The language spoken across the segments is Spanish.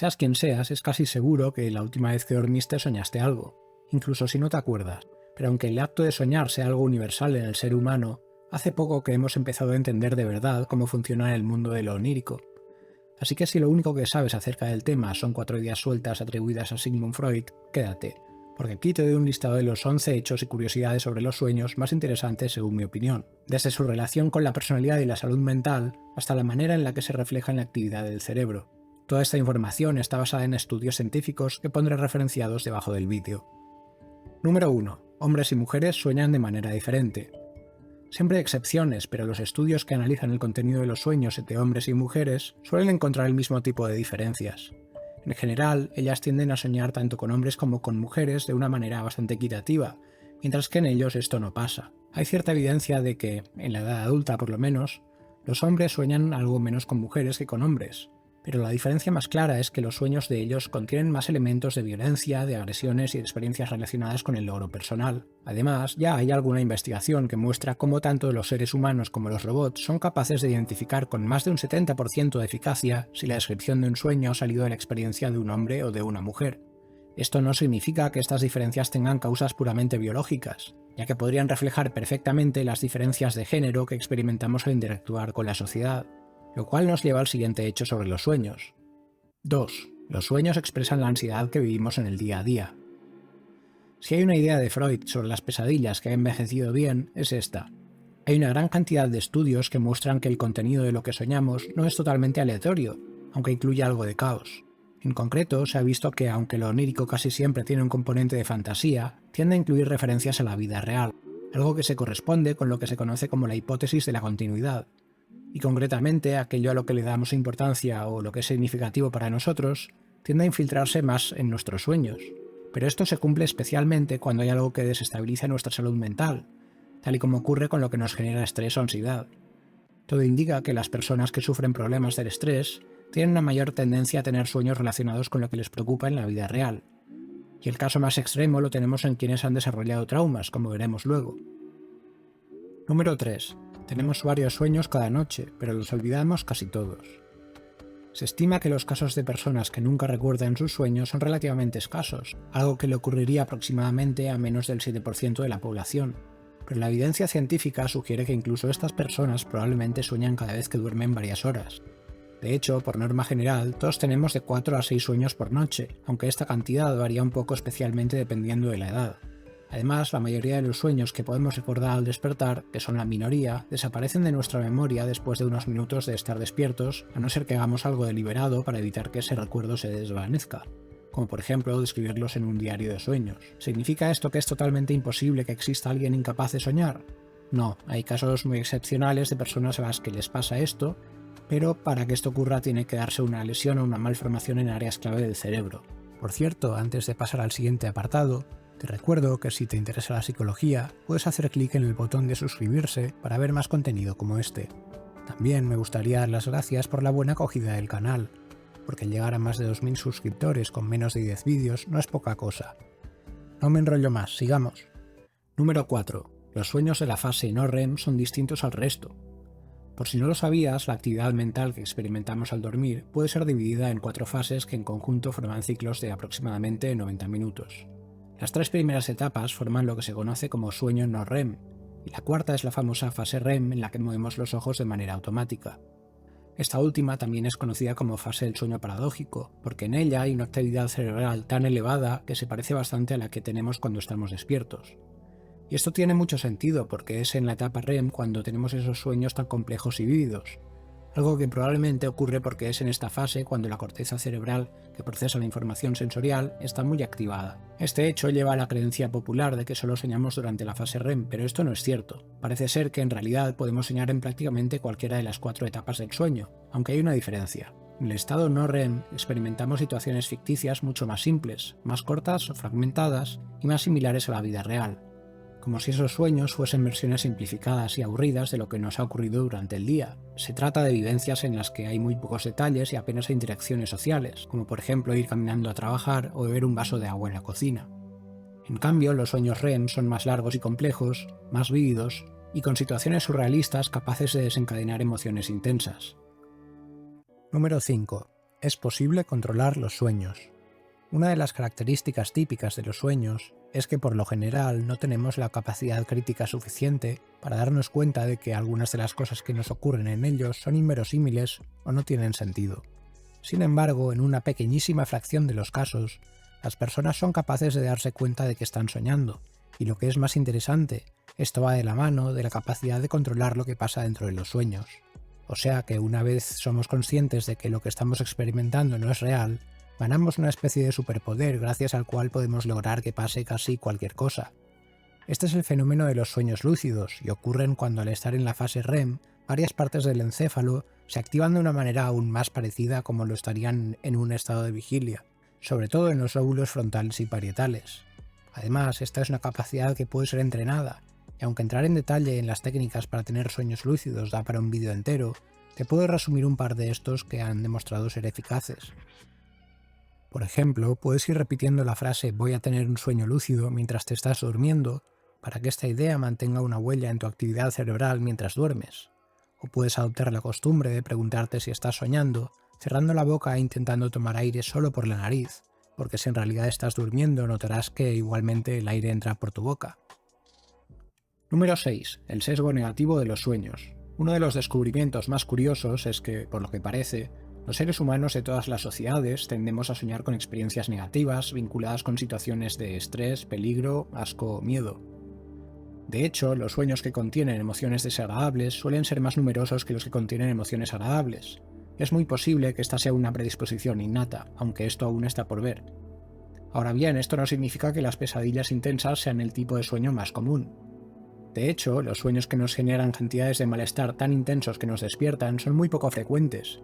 Seas quien seas, es casi seguro que la última vez que dormiste soñaste algo, incluso si no te acuerdas. Pero aunque el acto de soñar sea algo universal en el ser humano, hace poco que hemos empezado a entender de verdad cómo funciona el mundo de lo onírico. Así que si lo único que sabes acerca del tema son 4 ideas sueltas atribuidas a Sigmund Freud, quédate, porque aquí te doy un listado de los 11 hechos y curiosidades sobre los sueños más interesantes según mi opinión, desde su relación con la personalidad y la salud mental hasta la manera en la que se refleja en la actividad del cerebro. Toda esta información está basada en estudios científicos que pondré referenciados debajo del vídeo. Número 1. Hombres y mujeres sueñan de manera diferente. Siempre hay excepciones, pero los estudios que analizan el contenido de los sueños entre hombres y mujeres suelen encontrar el mismo tipo de diferencias. En general, ellas tienden a soñar tanto con hombres como con mujeres de una manera bastante equitativa, mientras que en ellos esto no pasa. Hay cierta evidencia de que, en la edad adulta por lo menos, los hombres sueñan algo menos con mujeres que con hombres, pero la diferencia más clara es que los sueños de ellos contienen más elementos de violencia, de agresiones y de experiencias relacionadas con el logro personal. Además, ya hay alguna investigación que muestra cómo tanto los seres humanos como los robots son capaces de identificar con más de un 70% de eficacia si la descripción de un sueño ha salido de la experiencia de un hombre o de una mujer. Esto no significa que estas diferencias tengan causas puramente biológicas, ya que podrían reflejar perfectamente las diferencias de género que experimentamos al interactuar con la sociedad. Lo cual nos lleva al siguiente hecho sobre los sueños. 2. Los sueños expresan la ansiedad que vivimos en el día a día. Si hay una idea de Freud sobre las pesadillas que ha envejecido bien, es esta. Hay una gran cantidad de estudios que muestran que el contenido de lo que soñamos no es totalmente aleatorio, aunque incluye algo de caos. En concreto, se ha visto que aunque lo onírico casi siempre tiene un componente de fantasía, tiende a incluir referencias a la vida real, algo que se corresponde con lo que se conoce como la hipótesis de la continuidad. Y concretamente, aquello a lo que le damos importancia o lo que es significativo para nosotros, tiende a infiltrarse más en nuestros sueños. Pero esto se cumple especialmente cuando hay algo que desestabiliza nuestra salud mental, tal y como ocurre con lo que nos genera estrés o ansiedad. Todo indica que las personas que sufren problemas del estrés tienen una mayor tendencia a tener sueños relacionados con lo que les preocupa en la vida real. Y el caso más extremo lo tenemos en quienes han desarrollado traumas, como veremos luego. Número 3. Tenemos varios sueños cada noche, pero los olvidamos casi todos. Se estima que los casos de personas que nunca recuerdan sus sueños son relativamente escasos, algo que le ocurriría aproximadamente a menos del 7% de la población. Pero la evidencia científica sugiere que incluso estas personas probablemente sueñan cada vez que duermen varias horas. De hecho, por norma general, todos tenemos de 4 a 6 sueños por noche, aunque esta cantidad varía un poco especialmente dependiendo de la edad. Además, la mayoría de los sueños que podemos recordar al despertar, que son la minoría, desaparecen de nuestra memoria después de unos minutos de estar despiertos, a no ser que hagamos algo deliberado para evitar que ese recuerdo se desvanezca, como por ejemplo describirlos en un diario de sueños. ¿Significa esto que es totalmente imposible que exista alguien incapaz de soñar? No, hay casos muy excepcionales de personas a las que les pasa esto, pero para que esto ocurra tiene que darse una lesión o una malformación en áreas clave del cerebro. Por cierto, antes de pasar al siguiente apartado, te recuerdo que si te interesa la psicología, puedes hacer clic en el botón de suscribirse para ver más contenido como este. También me gustaría dar las gracias por la buena acogida del canal, porque llegar a más de 2000 suscriptores con menos de 10 vídeos no es poca cosa. No me enrollo más, sigamos. Número 4. Los sueños de la fase no REM son distintos al resto. Por si no lo sabías, la actividad mental que experimentamos al dormir puede ser dividida en 4 fases que en conjunto forman ciclos de aproximadamente 90 minutos. Las 3 primeras etapas forman lo que se conoce como sueño no REM, y la cuarta es la famosa fase REM en la que movemos los ojos de manera automática. Esta última también es conocida como fase del sueño paradójico, porque en ella hay una actividad cerebral tan elevada que se parece bastante a la que tenemos cuando estamos despiertos. Y esto tiene mucho sentido porque es en la etapa REM cuando tenemos esos sueños tan complejos y vívidos. Algo que probablemente ocurre porque es en esta fase cuando la corteza cerebral que procesa la información sensorial está muy activada. Este hecho lleva a la creencia popular de que solo soñamos durante la fase REM, pero esto no es cierto. Parece ser que en realidad podemos soñar en prácticamente cualquiera de las 4 etapas del sueño, aunque hay una diferencia. En el estado no REM experimentamos situaciones ficticias mucho más simples, más cortas o fragmentadas y más similares a la vida real, como si esos sueños fuesen versiones simplificadas y aburridas de lo que nos ha ocurrido durante el día. Se trata de vivencias en las que hay muy pocos detalles y apenas hay interacciones sociales, como por ejemplo ir caminando a trabajar o beber un vaso de agua en la cocina. En cambio, los sueños REM son más largos y complejos, más vívidos y con situaciones surrealistas capaces de desencadenar emociones intensas. Número 5. Es posible controlar los sueños. Una de las características típicas de los sueños es que por lo general no tenemos la capacidad crítica suficiente para darnos cuenta de que algunas de las cosas que nos ocurren en ellos son inverosímiles o no tienen sentido. Sin embargo, en una pequeñísima fracción de los casos, las personas son capaces de darse cuenta de que están soñando, y lo que es más interesante, esto va de la mano de la capacidad de controlar lo que pasa dentro de los sueños. O sea que una vez somos conscientes de que lo que estamos experimentando no es real, ganamos una especie de superpoder gracias al cual podemos lograr que pase casi cualquier cosa. Este es el fenómeno de los sueños lúcidos y ocurren cuando al estar en la fase REM, varias partes del encéfalo se activan de una manera aún más parecida a como lo estarían en un estado de vigilia, sobre todo en los lóbulos frontales y parietales. Además, esta es una capacidad que puede ser entrenada, y aunque entrar en detalle en las técnicas para tener sueños lúcidos da para un vídeo entero, te puedo resumir un par de estos que han demostrado ser eficaces. Por ejemplo, puedes ir repitiendo la frase "voy a tener un sueño lúcido" mientras te estás durmiendo, para que esta idea mantenga una huella en tu actividad cerebral mientras duermes. O puedes adoptar la costumbre de preguntarte si estás soñando, cerrando la boca e intentando tomar aire solo por la nariz, porque si en realidad estás durmiendo notarás que igualmente el aire entra por tu boca. Número 6. El sesgo negativo de los sueños. Uno de los descubrimientos más curiosos es que, por lo que parece, los seres humanos de todas las sociedades tendemos a soñar con experiencias negativas vinculadas con situaciones de estrés, peligro, asco o miedo. De hecho, los sueños que contienen emociones desagradables suelen ser más numerosos que los que contienen emociones agradables. Es muy posible que esta sea una predisposición innata, aunque esto aún está por ver. Ahora bien, esto no significa que las pesadillas intensas sean el tipo de sueño más común. De hecho, los sueños que nos generan cantidades de malestar tan intensos que nos despiertan son muy poco frecuentes,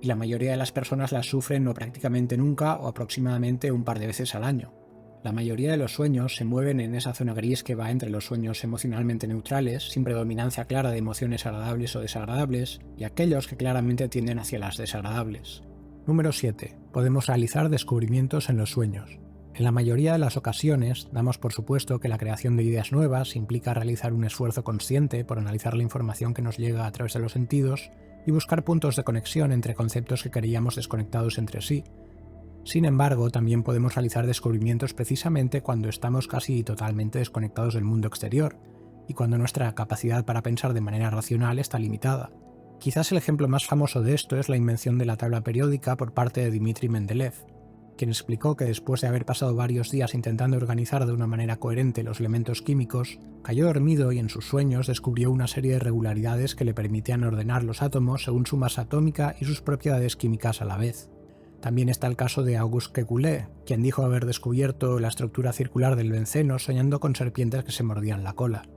y la mayoría de las personas las sufren no prácticamente nunca o aproximadamente un par de veces al año. La mayoría de los sueños se mueven en esa zona gris que va entre los sueños emocionalmente neutrales, sin predominancia clara de emociones agradables o desagradables, y aquellos que claramente tienden hacia las desagradables. Número 7. Podemos realizar descubrimientos en los sueños. En la mayoría de las ocasiones, damos por supuesto que la creación de ideas nuevas implica realizar un esfuerzo consciente por analizar la información que nos llega a través de los sentidos y buscar puntos de conexión entre conceptos que creíamos desconectados entre sí. Sin embargo, también podemos realizar descubrimientos precisamente cuando estamos casi totalmente desconectados del mundo exterior, y cuando nuestra capacidad para pensar de manera racional está limitada. Quizás el ejemplo más famoso de esto es la invención de la tabla periódica por parte de Dmitri Mendeleev, quien explicó que después de haber pasado varios días intentando organizar de una manera coherente los elementos químicos, cayó dormido y en sus sueños descubrió una serie de regularidades que le permitían ordenar los átomos según su masa atómica y sus propiedades químicas a la vez. También está el caso de Auguste Kekulé, quien dijo haber descubierto la estructura circular del benceno soñando con serpientes que se mordían la cola.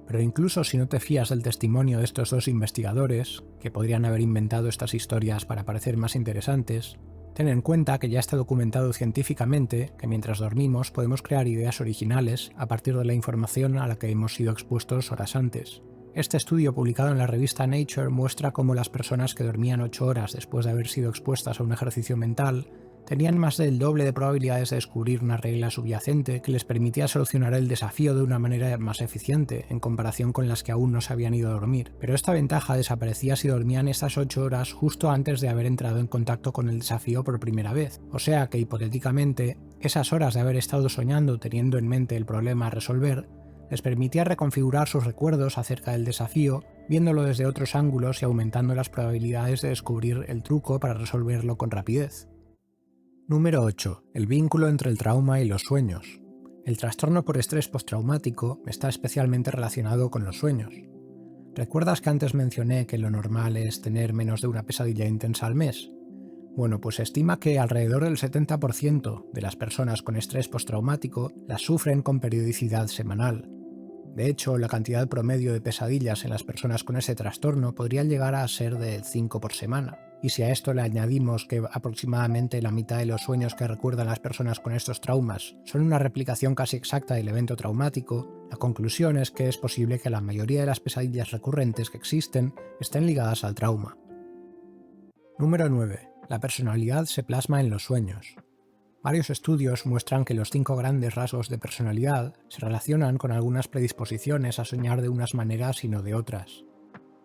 Pero incluso si no te fías del testimonio de estos dos investigadores, que podrían haber inventado estas historias para parecer más interesantes, ten en cuenta que ya está documentado científicamente que mientras dormimos podemos crear ideas originales a partir de la información a la que hemos sido expuestos horas antes. Este estudio publicado en la revista Nature muestra cómo las personas que dormían 8 horas después de haber sido expuestas a un ejercicio mental tenían más del doble de probabilidades de descubrir una regla subyacente que les permitía solucionar el desafío de una manera más eficiente en comparación con las que aún no se habían ido a dormir. Pero esta ventaja desaparecía si dormían estas 8 horas justo antes de haber entrado en contacto con el desafío por primera vez. O sea que, hipotéticamente, esas horas de haber estado soñando teniendo en mente el problema a resolver les permitía reconfigurar sus recuerdos acerca del desafío, viéndolo desde otros ángulos y aumentando las probabilidades de descubrir el truco para resolverlo con rapidez. Número 8. El vínculo entre el trauma y los sueños. El trastorno por estrés postraumático está especialmente relacionado con los sueños. ¿Recuerdas que antes mencioné que lo normal es tener menos de una pesadilla intensa al mes? Bueno, pues se estima que alrededor del 70% de las personas con estrés postraumático las sufren con periodicidad semanal. De hecho, la cantidad promedio de pesadillas en las personas con ese trastorno podría llegar a ser de 5 por semana. Y si a esto le añadimos que aproximadamente la mitad de los sueños que recuerdan las personas con estos traumas son una replicación casi exacta del evento traumático, la conclusión es que es posible que la mayoría de las pesadillas recurrentes que existen estén ligadas al trauma. Número 9. La personalidad se plasma en los sueños. Varios estudios muestran que los 5 grandes rasgos de personalidad se relacionan con algunas predisposiciones a soñar de unas maneras y no de otras.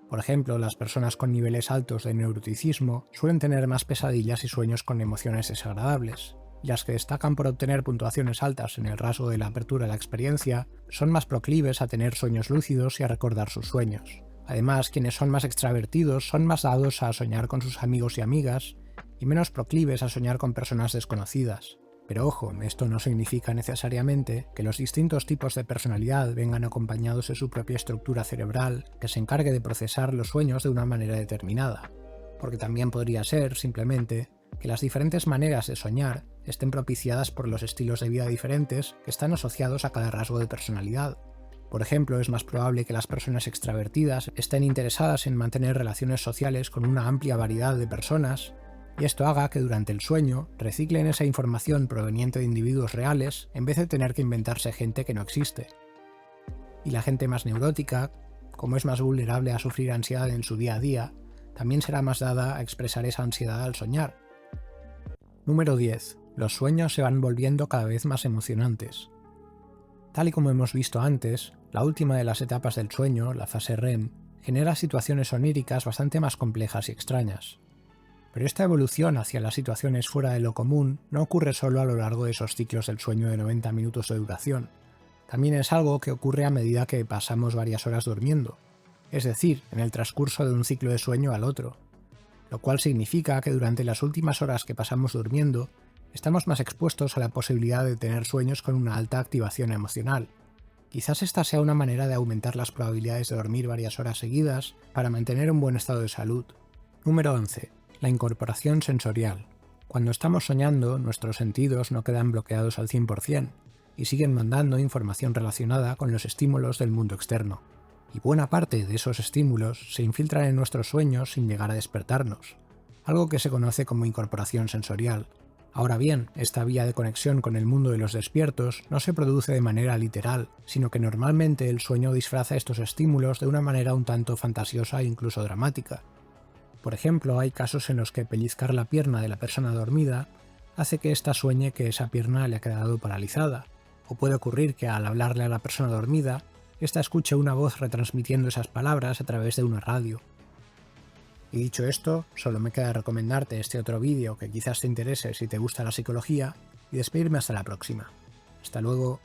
Por ejemplo, las personas con niveles altos de neuroticismo suelen tener más pesadillas y sueños con emociones desagradables, y las que destacan por obtener puntuaciones altas en el rasgo de la apertura a la experiencia son más proclives a tener sueños lúcidos y a recordar sus sueños. Además, quienes son más extravertidos son más dados a soñar con sus amigos y amigas y menos proclives a soñar con personas desconocidas. Pero ojo, esto no significa necesariamente que los distintos tipos de personalidad vengan acompañados de su propia estructura cerebral que se encargue de procesar los sueños de una manera determinada, porque también podría ser, simplemente, que las diferentes maneras de soñar estén propiciadas por los estilos de vida diferentes que están asociados a cada rasgo de personalidad. Por ejemplo, es más probable que las personas extravertidas estén interesadas en mantener relaciones sociales con una amplia variedad de personas, y esto haga que durante el sueño reciclen esa información proveniente de individuos reales en vez de tener que inventarse gente que no existe. Y la gente más neurótica, como es más vulnerable a sufrir ansiedad en su día a día, también será más dada a expresar esa ansiedad al soñar. Número 10. Los sueños se van volviendo cada vez más emocionantes. Tal y como hemos visto antes, la última de las etapas del sueño, la fase REM, genera situaciones oníricas bastante más complejas y extrañas. Pero esta evolución hacia las situaciones fuera de lo común no ocurre solo a lo largo de esos ciclos del sueño de 90 minutos de duración. También es algo que ocurre a medida que pasamos varias horas durmiendo, es decir, en el transcurso de un ciclo de sueño al otro, lo cual significa que durante las últimas horas que pasamos durmiendo, estamos más expuestos a la posibilidad de tener sueños con una alta activación emocional. Quizás esta sea una manera de aumentar las probabilidades de dormir varias horas seguidas para mantener un buen estado de salud. Número 11. La incorporación sensorial. Cuando estamos soñando, nuestros sentidos no quedan bloqueados al 100% y siguen mandando información relacionada con los estímulos del mundo externo. Y buena parte de esos estímulos se infiltran en nuestros sueños sin llegar a despertarnos, algo que se conoce como incorporación sensorial. Ahora bien, esta vía de conexión con el mundo de los despiertos no se produce de manera literal, sino que normalmente el sueño disfraza estos estímulos de una manera un tanto fantasiosa e incluso dramática. Por ejemplo, hay casos en los que pellizcar la pierna de la persona dormida hace que ésta sueñe que esa pierna le ha quedado paralizada, o puede ocurrir que al hablarle a la persona dormida, ésta escuche una voz retransmitiendo esas palabras a través de una radio. Y dicho esto, solo me queda recomendarte este otro vídeo que quizás te interese si te gusta la psicología y despedirme hasta la próxima. Hasta luego.